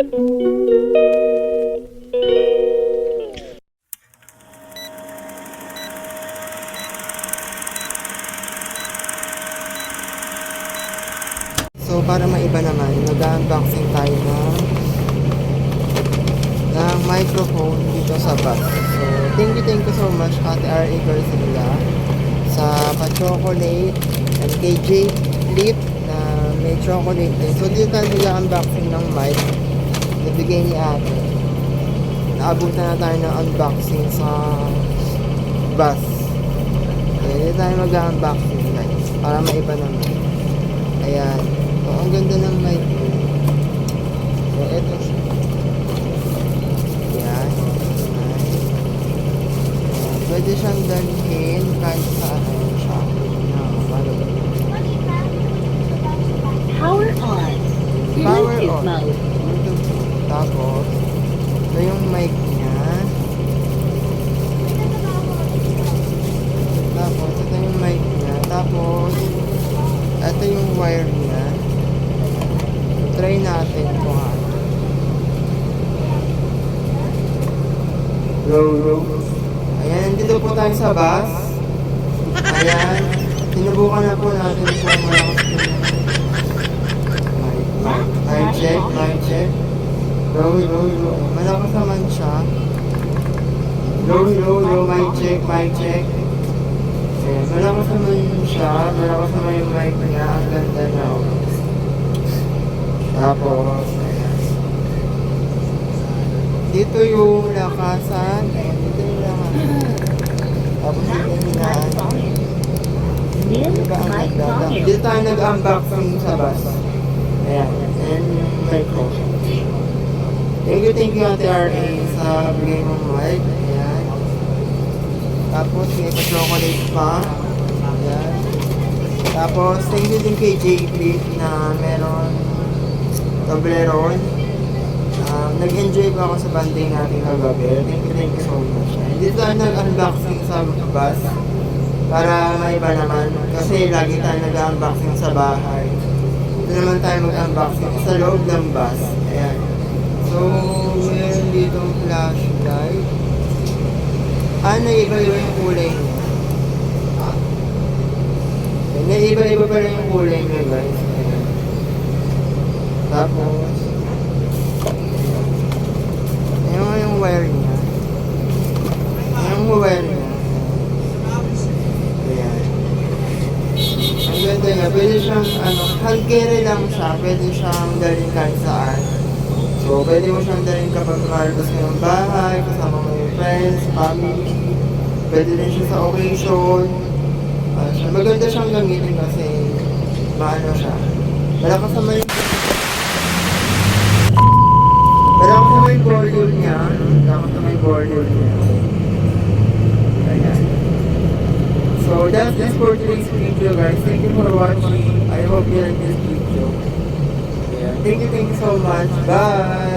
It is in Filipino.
So, para maiba naman, nag-unboxing tayo ng microphone dito sa bus. So, thank you so much Ate R.A. Garcia sa pa-chocolate and kay J. Flip na may chocolate din. So, dito tayo nag-unboxing ng mic nabigay ni Ate. Naabutan na tayo ng unboxing sa bus. Okay, dito tayo mag-unboxing guys para maiba naman. Ayan. So, ang ganda ng mic mo. So, eto siya. Ayan. Pwede siyang dalhin kahit saan. Ayan siya. Power on. Power Bluetooth on. mode. Bluetooth. Tapos, ito yung mic niya. Tapos, ito yung mic niya. Tapos, ito yung wire niya. Try natin kung ano. Ayan, dito po tayo sa bus. Ayan, sinubukan na po natin kung malakas po. Mic check, mic check. Low. Malakas naman siya. Low, mic check, mic check. Ayan, malakas naman siya. Malakas naman yung mic niya. Ang ganda na. Tapos, ayan. Dito yung lakasan. Ayan, dito yung lakasan. Tapos dito yung hinaan. New Diba ang mic ganda? volume. Dito tayo nag-unboxing sa bus. Ayan. And mic ko. Thank you Ate R.A. sa bigay mong mic. Ayan. Tapos may pa-chocolate pa. Ayan. Tapos thank you din kay J. Flip na meron Toblerone. Nag-enjoy ko ako sa banding natin kagabi. Thank you so much. Dito tayo nag-unboxing sa bus para maiba naman. Kasi lagi tayo nag-unboxing sa bahay. Dito naman tayo mag-unboxing sa loob ng bus. Ayan. So, meron dito flashlight. Naiba-iba yung kulay niya. Naiba-iba pa rin yung kulay niya guys. Ayan. Tapos, yung wire niya. Yung wire niya. Ayan. Ang ganda niya. Pwede siyang, hand carry lang siya. Pwede siyang dalhin kahit saan. So, pwede mo siyang dalhin kapag marabas ka ng bahay, kasama mo yung friends, family. Pwede rin siya sa occasion. Maganda siyang gamitin kasi maano siya. Malakas naman yung volume niya. Malakas naman yung volume niya. Ayan. So, that's it for today's video guys. Thank you for watching. I hope you like this video. Yeah. Thank you so much. Bye!